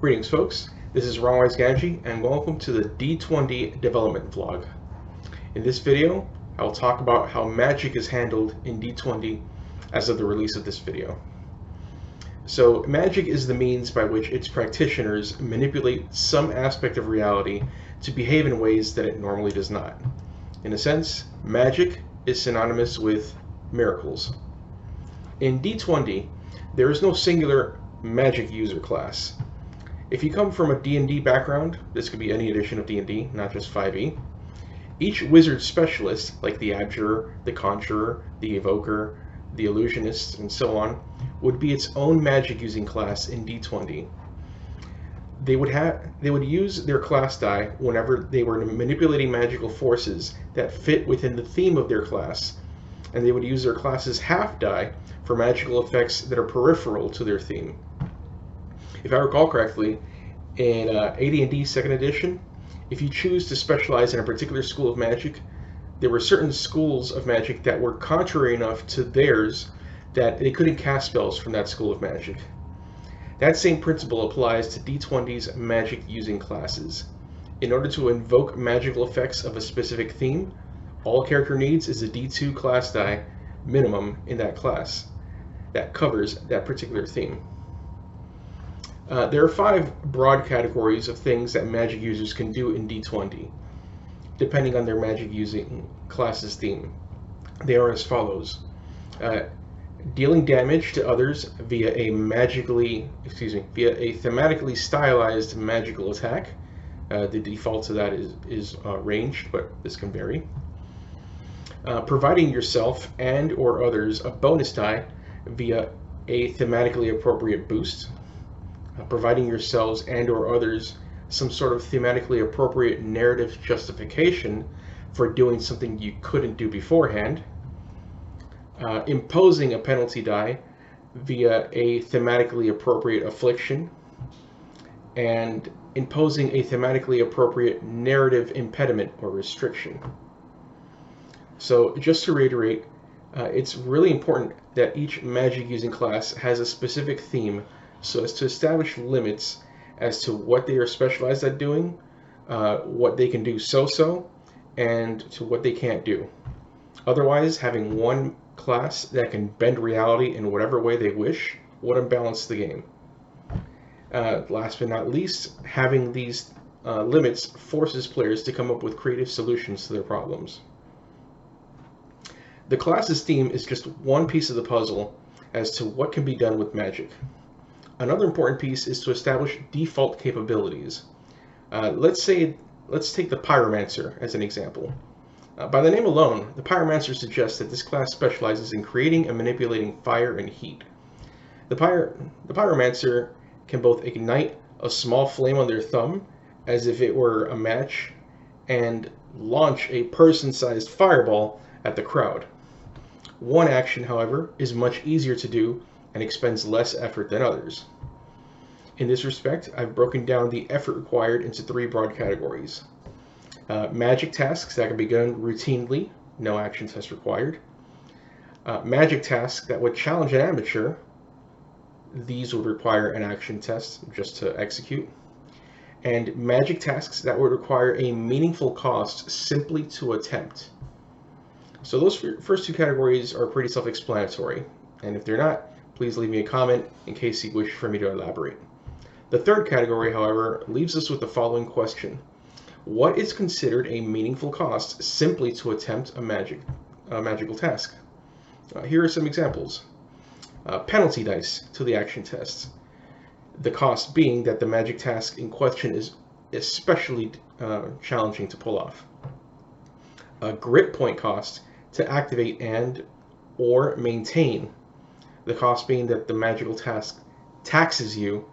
Greetings, folks. This is Ronwise Ganji, and welcome to the DtwenD development vlog. In this video, I'll talk about how magic is handled in DtwenD as of the release of this video. So, magic is the means by which its practitioners manipulate some aspect of reality to behave in ways that it normally does not. In a sense, magic is synonymous with miracles. In DtwenD, there is no singular magic user class. If you come from a D&D background, this could be any edition of D&D, not just 5e, each wizard specialist, like the Abjurer, the Conjurer, the Evoker, the Illusionist, and so on, would be its own magic-using class in DtwenD. They would use their class die whenever they were manipulating magical forces that fit within the theme of their class, and they would use their class's half die for magical effects that are peripheral to their theme. If I recall correctly, in AD&D 2nd edition, if you choose to specialize in a particular school of magic, there were certain schools of magic that were contrary enough to theirs that they couldn't cast spells from that school of magic. That same principle applies to DtwenD's magic-using classes. In order to invoke magical effects of a specific theme, all a character needs is a D2 class die minimum in that class that covers that particular theme. There are 5 broad categories of things that magic users can do in DtwenD, depending on their magic using class's theme. They are as follows. Dealing damage to others via a thematically stylized magical attack. The default to that is ranged, but this can vary. Providing yourself and or others a bonus die via a thematically appropriate boost. Providing yourselves and or others some sort of thematically appropriate narrative justification for doing something you couldn't do beforehand. Imposing a penalty die via a thematically appropriate affliction, and imposing a thematically appropriate narrative impediment or restriction. So just to reiterate, it's really important that each magic using class has a specific theme so as to establish limits as to what they are specialized at doing, what they can do so-so, and to what they can't do. Otherwise, having one class that can bend reality in whatever way they wish would unbalance the game. Last but not least, having these limits forces players to come up with creative solutions to their problems. The class's theme is just one piece of the puzzle as to what can be done with magic. Another important piece is to establish default capabilities. Let's take the Pyromancer as an example. By the name alone, the Pyromancer suggests that this class specializes in creating and manipulating fire and heat. The Pyromancer can both ignite a small flame on their thumb, as if it were a match, and launch a person-sized fireball at the crowd. One action, however, is much easier to do and expends less effort than others. In this respect, I've broken down the effort required into 3 broad categories. Magic tasks that can be done routinely, no action test required. Magic tasks that would challenge an amateur, these would require an action test just to execute. And magic tasks that would require a meaningful cost simply to attempt. So those first 2 categories are pretty self-explanatory, and if they're not, please leave me a comment in case you wish for me to elaborate. The third category, however, leaves us with the following question. What is considered a meaningful cost simply to attempt a magical task? Here are some examples. Penalty dice to the action test. The cost being that the magic task in question is especially challenging to pull off. A grit point cost to activate and or maintain. The cost being that the magical task taxes you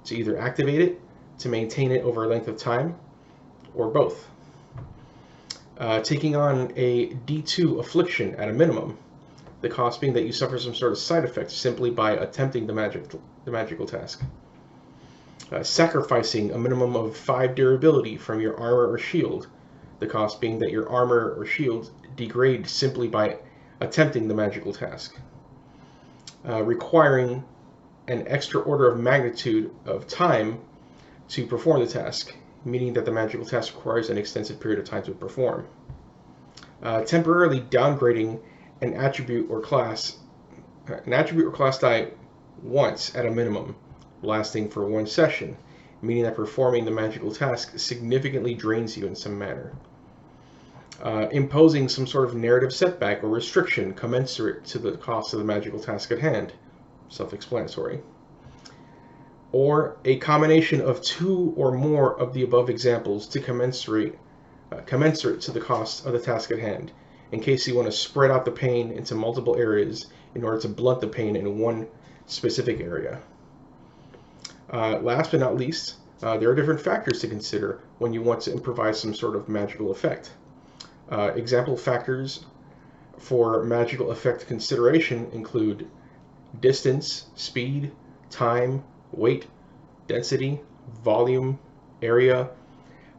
to either activate it, to maintain it over a length of time, or both. Taking on a D2 affliction at a minimum, the cost being that you suffer some sort of side effect simply by attempting the magical task. Sacrificing a minimum of 5 durability from your armor or shield, the cost being that your armor or shield degrade simply by attempting the magical task. Requiring an extra order of magnitude of time to perform the task, meaning that the magical task requires an extensive period of time to perform. Temporarily downgrading an attribute or class die once at a minimum, lasting for one session, meaning that performing the magical task significantly drains you in some manner. Imposing some sort of narrative setback or restriction commensurate to the cost of the magical task at hand, self-explanatory. Or a combination of two or more of the above examples to commensurate to the cost of the task at hand, in case you want to spread out the pain into multiple areas in order to blunt the pain in one specific area. Last but not least, there are different factors to consider when you want to improvise some sort of magical effect. Example factors for magical effect consideration include distance, speed, time, weight, density, volume, area,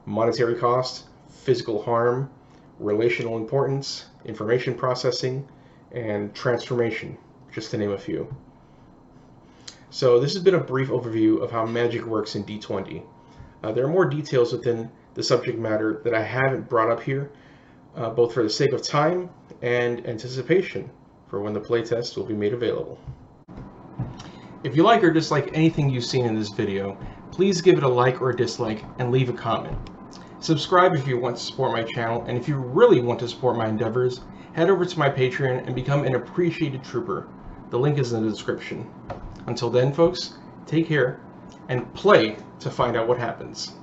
monetary cost, physical harm, relational importance, information processing, and transformation, just to name a few. So this has been a brief overview of how magic works in DtwenD. There are more details within the subject matter that I haven't brought up here, both for the sake of time and anticipation for when the playtest will be made available. If you like or dislike anything you've seen in this video, please give it a like or a dislike and leave a comment. Subscribe if you want to support my channel, and if you really want to support my endeavors, head over to my Patreon and become an appreciated trooper. The link is in the description. Until then, folks, take care and play to find out what happens.